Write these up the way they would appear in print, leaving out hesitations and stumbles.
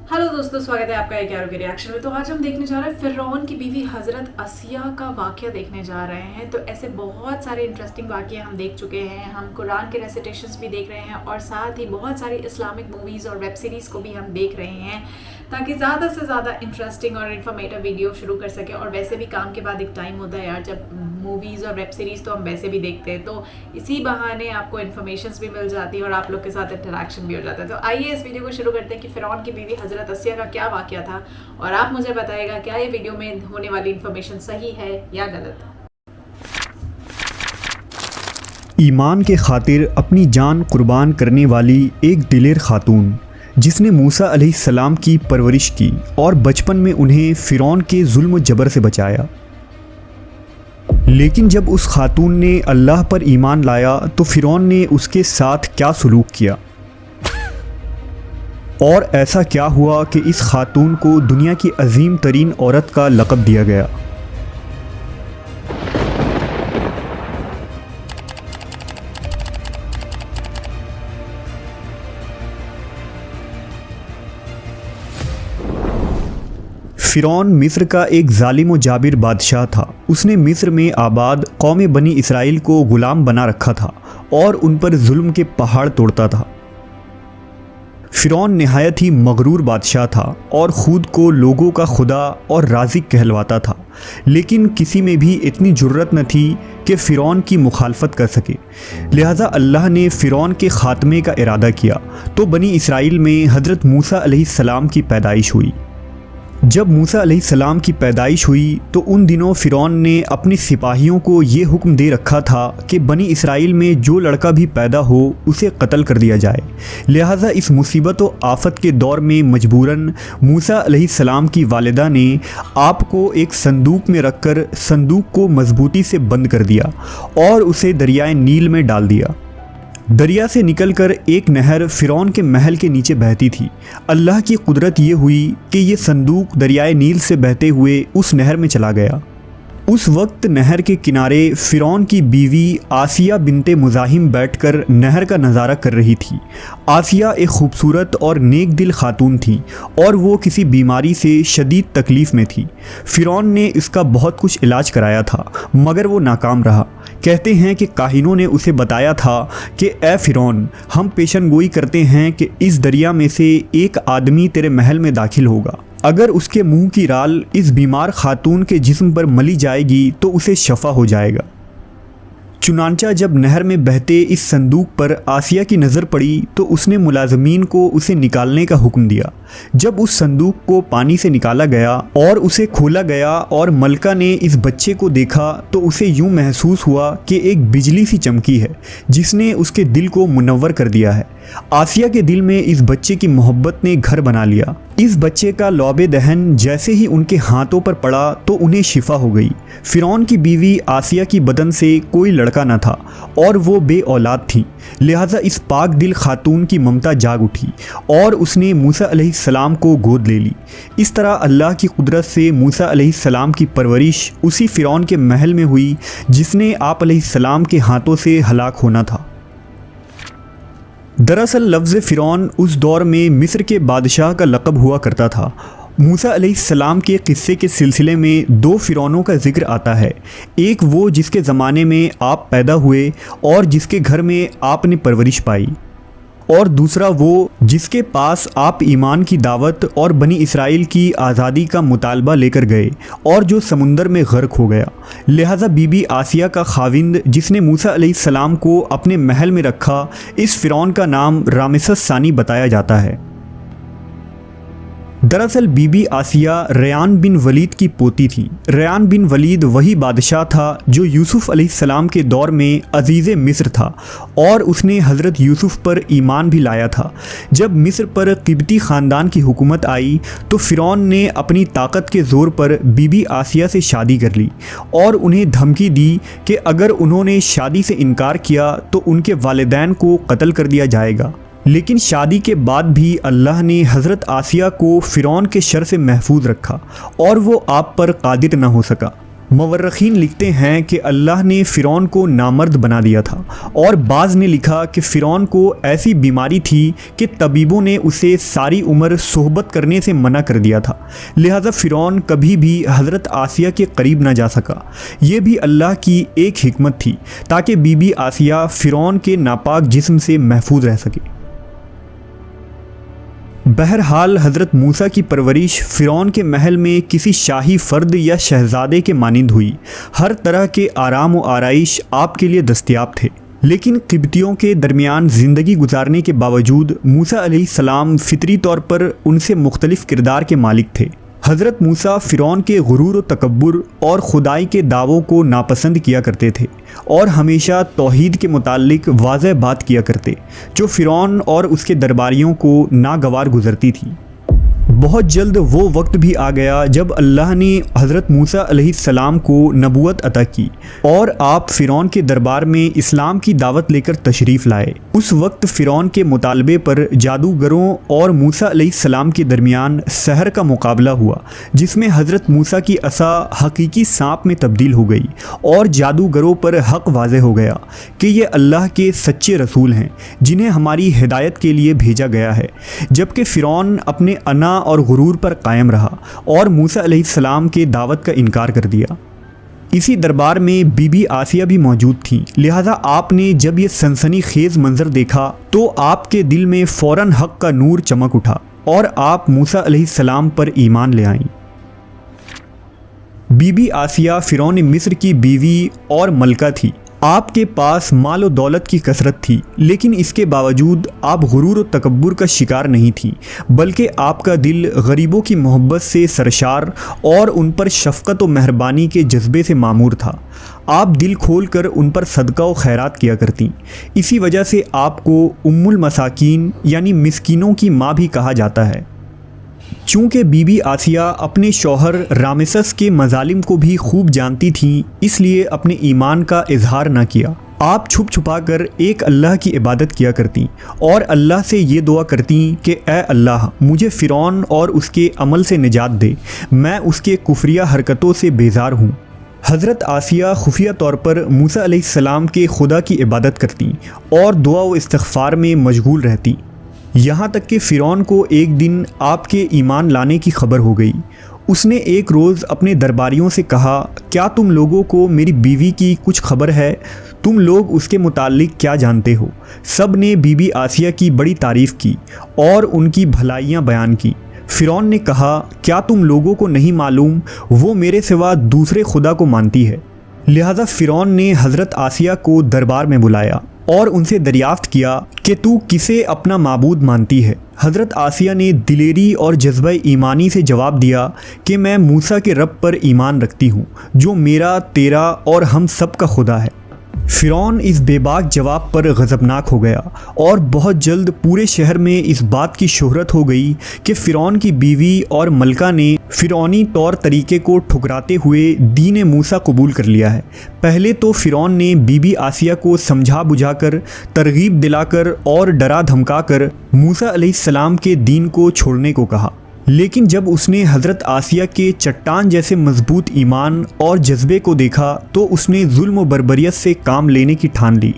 Hello दोस्तों, स्वागत है आपका एक यारों के रिएक्शन में। तो आज हम देखने जा रहे हैं फिरौन की बीवी हज़रत आसिया का वाक़या देखने जा रहे हैं। तो ऐसे बहुत सारे इंटरेस्टिंग वाक़ये हम देख चुके हैं, हम कुरान के रेसिटेशंस भी देख रहे हैं और साथ ही बहुत सारी इस्लामिक मूवीज़ और वेब सीरीज़ को भी हम देख रहे हैं ताकि ज़्यादा से ज़्यादा इंटरेस्टिंग और इन्फॉर्मेटिव वीडियो शुरू कर सकें। और वैसे भी काम के बाद एक टाइम होता है यार जब मूवीज़ और वेब सीरीज़ तो हम वैसे भी देखते हैं, तो इसी बहाने आपको इन्फॉर्मेशंस भी मिल जाती है और आप लोग के साथ इंटरेक्शन भी हो जाता है। तो आइए इस वीडियो को शुरू करते हैं कि फिरौन की बीवी हज़रत आसिया का क्या वाक़या था और आप मुझे बताइएगा क्या ये वीडियो में होने वाली इन्फॉर्मेशन सही है या गलत। ईमान के खातिर अपनी जान कुर्बान करने वाली एक दिलेर खातून जिसने मूसा अलैहिस्सलाम की परवरिश की और बचपन में उन्हें फ़िरौन के जुल्म जबर से बचाया। लेकिन जब उस खातून ने अल्लाह पर ईमान लाया तो फ़िरौन ने उसके साथ क्या सलूक किया और ऐसा क्या हुआ कि इस खातून को दुनिया की अजीम तरीन औरत का लक़ब दिया गया। फ़िरौन मिस्र का एक ज़ालिम व जाबिर बादशाह था। उसने मिस्र में आबाद कौम बनी इसराइल को ग़ुलाम बना रखा था और उन पर जुल्म के पहाड़ तोड़ता था। फ़िरौन नहायत ही मगरूर बादशाह था और ख़ुद को लोगों का खुदा और राज़िक कहलवाता था, लेकिन किसी में भी इतनी जुर्रत न थी कि फ़िरौन की मुखालफत कर सके। लिहाजा अल्लाह ने फ़िरौन के ख़ात्मे का इरादा किया तो बनी इसराइल में हज़रत मूसा अलैहिस्सलाम की पैदाइश हुई। जब मूसा अलैहिस्सलाम की पैदाइश हुई तो उन दिनों फ़िरौन ने अपने सिपाहियों को ये हुक्म दे रखा था कि बनी इसराइल में जो लड़का भी पैदा हो उसे कत्ल कर दिया जाए। लिहाजा इस मुसीबत व आफत के दौर में मजबूरन मूसा अलैहिस्सलाम की वालिदा ने आपको एक संदूक में रखकर संदूक को मजबूती से बंद कर दिया और उसे दरियाए नील में डाल दिया। दरिया से निकलकर एक नहर फ़िरौन के महल के नीचे बहती थी। अल्लाह की कुदरत ये हुई कि ये संदूक दरियाए नील से बहते हुए उस नहर में चला गया। उस वक्त नहर के किनारे फ़िरौन की बीवी आसिया बिनते मुज़ाहिम बैठकर नहर का नज़ारा कर रही थी। आसिया एक खूबसूरत और नेक दिल खातून थी और वो किसी बीमारी से शदीद तकलीफ़ में थी। फ़िरौन ने इसका बहुत कुछ इलाज कराया था मगर वो नाकाम रहा। कहते हैं कि काहिनों ने उसे बताया था कि ए फ़िरौन, हम पेशन गोई करते हैं कि इस दरिया में से एक आदमी तेरे महल में दाखिल होगा। अगर उसके मुंह की राल इस बीमार खातून के जिस्म पर मली जाएगी तो उसे शफा हो जाएगा। चुनांचा जब नहर में बहते इस संदूक पर आसिया की नज़र पड़ी तो उसने मुलाजमीन को उसे निकालने का हुक्म दिया। जब उस संदूक को पानी से निकाला गया और उसे खोला गया और मलका ने इस बच्चे को देखा तो उसे यूं महसूस हुआ कि एक बिजली सी चमकी है जिसने उसके दिल को मुनव्वर कर दिया है। आसिया के दिल में इस बच्चे की मोहब्बत ने घर बना लिया। इस बच्चे का लौबे दहन जैसे ही उनके हाथों पर पड़ा तो उन्हें शिफा हो गई। फ़िरौन की बीवी आसिया की बदन से कोई लड़का न था और वो बे औलाद थी। लिहाजा इस पाक दिल खातून की ममता जाग उठी और उसने मूसा अलैहिस्सलाम को गोद ले ली। इस तरह अल्लाह की कुदरत से मूसा अलैहिस्सलाम की परवरिश उसी फ़िरौन के महल में हुई जिसने आप अलैहिस्सलाम के हाथों से हलाक होना था। दरअसल लफ्ज़ फ़िरौन उस दौर में मिस्र के बादशाह का लक़ब हुआ करता था। मूसा अलैहिस्सलाम के क़िस्से के सिलसिले में दो फ़िरौनों का ज़िक्र आता है। एक वो जिसके ज़माने में आप पैदा हुए और जिसके घर में आपने परवरिश पाई, और दूसरा वो जिसके पास आप ईमान की दावत और बनी इसराइल की आज़ादी का मुतालबा लेकर गए और जो समुंदर में गर्क हो गया। लिहाजा बीबी आसिया का खाविंद जिसने मूसा अलैहिस्सलाम को अपने महल में रखा, इस फ़िरौन का नाम रामेसस सानी बताया जाता है। दरअसल बीबी आसिया रयान बिन वलीद की पोती थी। रयान बिन वलीद वही बादशाह था जो यूसुफ़ अलैहिस्सलाम के दौर में अजीज़ मिस्र था और उसने हज़रत यूसुफ़ पर ईमान भी लाया था। जब मिस्र पर क़िब्ती ख़ानदान की हुकूमत आई तो फ़िरौन ने अपनी ताकत के ज़ोर पर बीबी आसिया से शादी कर ली और उन्हें धमकी दी कि अगर उन्होंने शादी से इनकार किया तो उनके वालिदैन को कत्ल कर दिया जाएगा। लेकिन शादी के बाद भी अल्लाह ने हज़रत आसिया को फ़िरौन के शर से महफूज रखा और वो आप पर कादिर न हो सका। मवर्रखीन लिखते हैं कि अल्लाह ने फ़िरौन को नामर्द बना दिया था, और बाज़ ने लिखा कि फ़िरौन को ऐसी बीमारी थी कि तबीबों ने उसे सारी उम्र सोहबत करने से मना कर दिया था, लिहाजा फ़िरौन कभी भी हज़रत आसिया के करीब ना जा सका। ये भी अल्लाह की एक हिकमत थी ताकि बीबी आसिया फ़िरौन के नापाक जिस्म से महफूज रह सके। बहरहाल हज़रत मूसा की परवरिश फ़िरौन के महल में किसी शाही फ़र्द या शहज़ादे के मानिंद हुई। हर तरह के आराम व आराइश आपके लिए दस्तयाब थे, लेकिन क़िब्तियों के दरमियान ज़िंदगी गुजारने के बावजूद मूसा अलैहिस्सलाम फ़ितरी तौर पर उनसे मुख्तलिफ़ किरदार के मालिक थे। हज़रत मूसा फ़िरौन के गुरूर व तकब्बुर और खुदाई के दावों को नापसंद किया करते थे और हमेशा तौहीद के मुताल्लिक वाज़ह बात किया करते, जो फ़िरौन और उसके दरबारियों को नागवार गुज़रती थी। बहुत जल्द वो वक्त भी आ गया जब अल्लाह ने हज़रत मूसा अलैहिस्सलाम को नबूवत अता की और आप फ़िरौन के दरबार में इस्लाम की दावत लेकर तशरीफ़ लाए। उस वक्त फ़िरौन के मुतालबे पर जादूगरों और मूसा अलैहिस्सलाम के दरमियान सहर का मुकाबला हुआ, जिसमें हज़रत मूसा की असा हकीकी सांप में तब्दील हो गई और जादूगरों पर हक़ वाज़े हो गया कि ये अल्लाह के सच्चे रसूल हैं जिन्हें हमारी हिदायत के लिए भेजा गया है। जबकि फ़िरौन अपने अना और गुरूर पर कायम रहा और मूसा अलैहिस्सलाम के दावत का इनकार कर दिया। इसी दरबार में बीबी आसिया भी मौजूद थीं, लिहाजा आपने जब ये सनसनीखेज़ मंजर देखा तो आपके दिल में फ़ौरन हक़ का नूर चमक उठा और आप मूसा अलैहिस्सलाम पर ईमान ले आईं। बीबी आसिया फ़िरौन मिस्र की बीवी और मलका थी। आपके पास माल और दौलत की कसरत थी, लेकिन इसके बावजूद आप गुरूर और तकब्बुर का शिकार नहीं थी, बल्कि आपका दिल गरीबों की मोहब्बत से सरशार और उन पर शफ़क़त और मेहरबानी के जज्बे से मामूर था। आप दिल खोल कर उन पर सदका और खैरात किया करती। इसी वजह से आपको उम्मुल मसाकीन यानी मिस्कीनों की माँ भी कहा जाता है। चूँकि बीबी आसिया अपने शौहर रामेसस के मजालिम को भी खूब जानती थीं, इसलिए अपने ईमान का इजहार न किया। आप छुप छुपा कर एक अल्लाह की इबादत किया करती और अल्लाह से ये दुआ करती कि ए अल्लाह, मुझे फ़िरौन और उसके अमल से निजात दे, मैं उसके कुफरिया हरकतों से बेजार हूँ। हज़रत आसिया खुफिया तौर पर मूसा अलैहिस्सलाम के खुदा की इबादत करती और दुआ व इस्तिग़फ़ार में मशगूल रहती। यहाँ तक कि फ़िरौन को एक दिन आपके ईमान लाने की खबर हो गई। उसने एक रोज़ अपने दरबारियों से कहा, क्या तुम लोगों को मेरी बीवी की कुछ खबर है? तुम लोग उसके मुताल्लिक क्या जानते हो? सब ने बीबी आसिया की बड़ी तारीफ़ की और उनकी भलाइयाँ बयान की। फ़िरौन ने कहा, क्या तुम लोगों को नहीं मालूम वो मेरे सिवा दूसरे खुदा को मानती है? लिहाजा फ़िरौन ने हज़रत आसिया को दरबार में बुलाया और उनसे दरियाफ्त किया कि तू किसे अपना माबूद मानती है। हज़रत आसिया ने दिलेरी और जज्बा ईमानी से जवाब दिया कि मैं मूसा के रब पर ईमान रखती हूँ, जो मेरा, तेरा और हम सब का खुदा है। फ़िरौन इस बेबाक जवाब पर गज़बनाक हो गया और बहुत जल्द पूरे शहर में इस बात की शोहरत हो गई कि फ़िरौन की बीवी और मलका ने फ़िरौनी तौर तरीके को ठुकराते हुए दीन मूसा कबूल कर लिया है। पहले तो फ़िरौन ने बीबी आसिया को समझा बुझाकर, तरगीब दिलाकर और डरा धमकाकर मूसा अलैहिस्सलाम के दीन को छोड़ने को कहा, लेकिन जब उसने हज़रत आसिया के चट्टान जैसे मजबूत ईमान और जज्बे को देखा तो उसने जुल्म व बर्बरियत से काम लेने की ठान ली।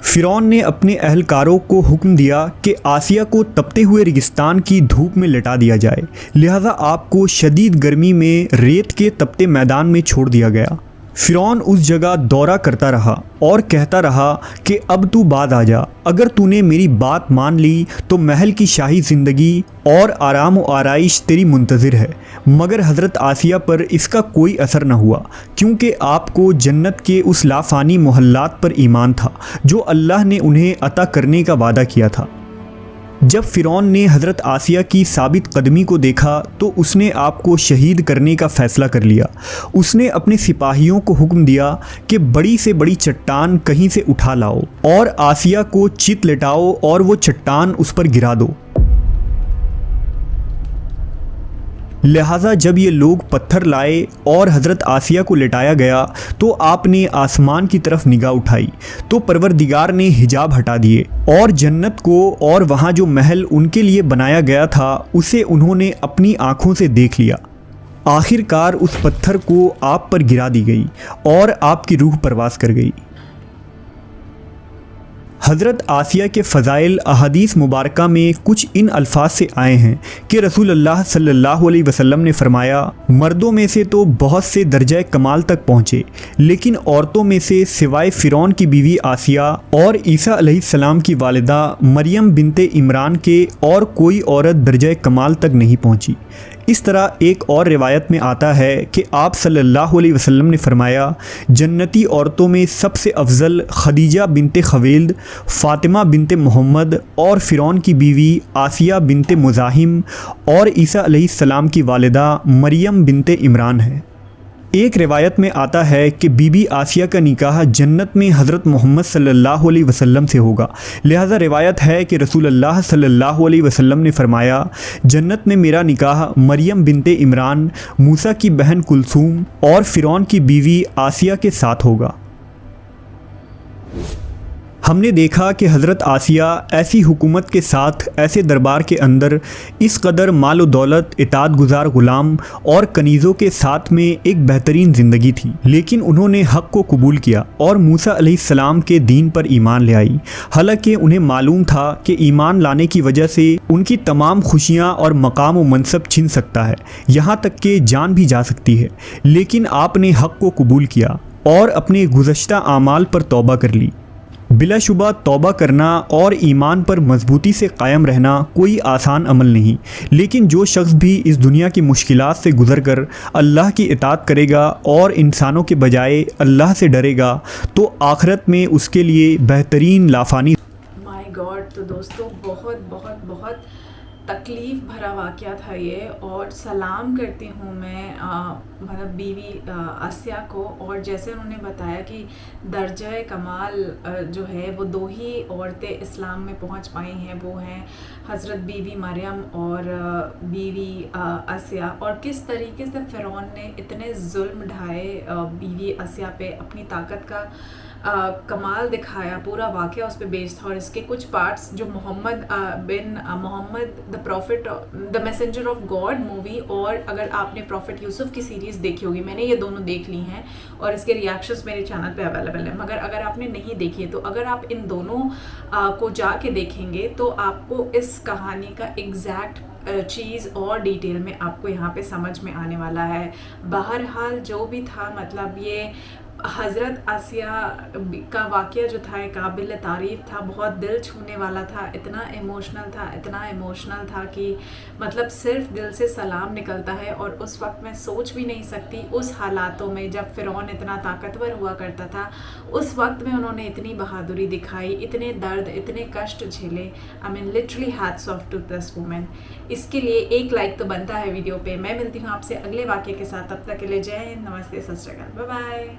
फ़िरौन ने अपने अहलकारों को हुक्म दिया कि आसिया को तपते हुए रेगिस्तान की धूप में लिटा दिया जाए, लिहाजा आपको शदीद गर्मी में रेत के तपते मैदान में छोड़ दिया गया। फ़िरौन उस जगह दौरा करता रहा और कहता रहा कि अब तू बाद आ जा, अगर तूने मेरी बात मान ली तो महल की शाही ज़िंदगी और आराम व आराइश तेरी मुंतज़िर है। मगर हज़रत आसिया पर इसका कोई असर न हुआ, क्योंकि आपको जन्नत के उस लाफ़ानी मोहल्लात पर ईमान था जो अल्लाह ने उन्हें अता करने का वादा किया था। जब फ़िरौन ने हज़रत आसिया की साबित कदमी को देखा तो उसने आपको शहीद करने का फ़ैसला कर लिया। उसने अपने सिपाहियों को हुक्म दिया कि बड़ी से बड़ी चट्टान कहीं से उठा लाओ और आसिया को चित लेटाओ और वो चट्टान उस पर गिरा दो। लिहाजा जब ये लोग पत्थर लाए और हज़रत आसिया को लेटाया गया तो आपने आसमान की तरफ निगाह उठाई तो परवरदिगार ने हिजाब हटा दिए और जन्नत को और वहाँ जो महल उनके लिए बनाया गया था उसे उन्होंने अपनी आँखों से देख लिया। आखिरकार उस पत्थर को आप पर गिरा दी गई और आपकी रूह परवास कर गई। हज़रत आसिया के फ़ज़ाइल अहादीस मुबारका में कुछ इन अल्फाज से आए हैं कि रसूलुल्लाह सल्लल्लाहु अलैहि वसल्लम ने फरमाया, मर्दों में से तो बहुत से दर्जा कमाल तक पहुँचे, लेकिन औरतों में से सिवाय फ़िरौन की बीवी आसिया और ईसा अलैहिस्सलाम की वालिदा मरियम बिनते इमरान के और कोई औरत दर्जा कमाल तक नहीं पहुँची। इस तरह एक और रिवायत में आता है कि आप सल्लल्लाहु अलैहि वसल्लम ने फरमाया, जन्नती औरतों में सबसे अफजल खदीजा बिनते खवेल्द, फ़ातिमा बिनते मोहम्मद और फ़िरौन की बीवी आसिया बिनते मुज़ाहिम और ईसा अलैहिस्सलाम की वालिदा मरियम बिनते इमरान है। एक रिवायत में आता है कि बीबी आसिया का निकाह जन्नत में हज़रत मोहम्मद सल्लल्लाहु अलैहि वसल्लम से होगा। लिहाजा रिवायत है कि रसूलुल्लाह सल्लल्लाहु अलैहि वसल्लम ने फरमाया, जन्नत में मेरा निकाह मरियम बिनते इमरान, मूसा की बहन कुलसूम और फ़िरौन की बीवी आसिया के साथ होगा। हमने देखा कि हज़रत आसिया ऐसी हुकूमत के साथ ऐसे दरबार के अंदर इस कदर माल व दौलत, इताअत गुज़ार ग़ुलाम और कनीज़ों के साथ में एक बेहतरीन ज़िंदगी थी, लेकिन उन्होंने हक़ को कबूल किया और मूसा अलैहिस्सलाम के दीन पर ईमान ले आई। हालांकि उन्हें मालूम था कि ईमान लाने की वजह से उनकी तमाम खुशियाँ और मकाम व मनसब छिन सकता है, यहाँ तक कि जान भी जा सकती है, लेकिन आपने हक़ को कबूल किया और अपने गुज़श्ता आमाल पर तौबा कर ली। बिलाशुबा तौबा करना और ईमान पर मजबूती से कायम रहना कोई आसान अमल नहीं, लेकिन जो शख्स भी इस दुनिया की मुश्किलात से गुज़र कर अल्लाह की इताअत करेगा और इंसानों के बजाय अल्लाह से डरेगा तो आखिरत में उसके लिए बेहतरीन लाफानी। माय गॉड, तो दोस्तों बहुत बहुत बहुत तकलीफ़ भरा वाक़या था ये, और सलाम करती हूँ मैं मतलब बीवी आसिया को। और जैसे उन्होंने बताया कि दर्जा कमाल जो है वो दो ही औरतें इस्लाम में पहुँच पाई हैं, वो हैं हज़रत बीवी मरियम और बीवी आसिया। और किस तरीके से फ़िरौन ने इतने जुल्म ढाए बीवी आसिया पे, अपनी ताकत का कमाल दिखाया, पूरा वाक़या उस पर बेस्ड था। और इसके कुछ पार्ट्स जो Muhammad the prophet the messenger of God movie, और अगर आपने प्रॉफिट यूसुफ की सीरीज़ देखी होगी, मैंने ये दोनों देख ली हैं और इसके रिएक्शंस मेरे चैनल पे अवेलेबल हैं, मगर अगर आपने नहीं देखी है तो अगर आप इन दोनों को जाके देखेंगे तो आपको इस कहानी का एग्जैक्ट चीज़ और डिटेल में आपको यहाँ पे समझ में आने वाला है। बहरहाल जो भी था, मतलब ये हज़रत आसिया का वाक़या जो था काबिल तारीफ़ था, बहुत दिल छूने वाला था, इतना इमोशनल था कि मतलब सिर्फ दिल से सलाम निकलता है। और उस वक्त मैं सोच भी नहीं सकती, उस हालातों में जब फ़िरौन इतना ताकतवर हुआ करता था, उस वक्त में उन्होंने इतनी बहादुरी दिखाई, इतने दर्द, इतने कष्ट झेले। I mean literally hats off to this women. इसके लिए एक लाइक तो बनता है वीडियो पे। मैं मिलती हूँ आपसे अगले वाक़ये के साथ, तब तक के लिए जय हिंद, नमस्ते, सत श्री अकाल, बाय बाय।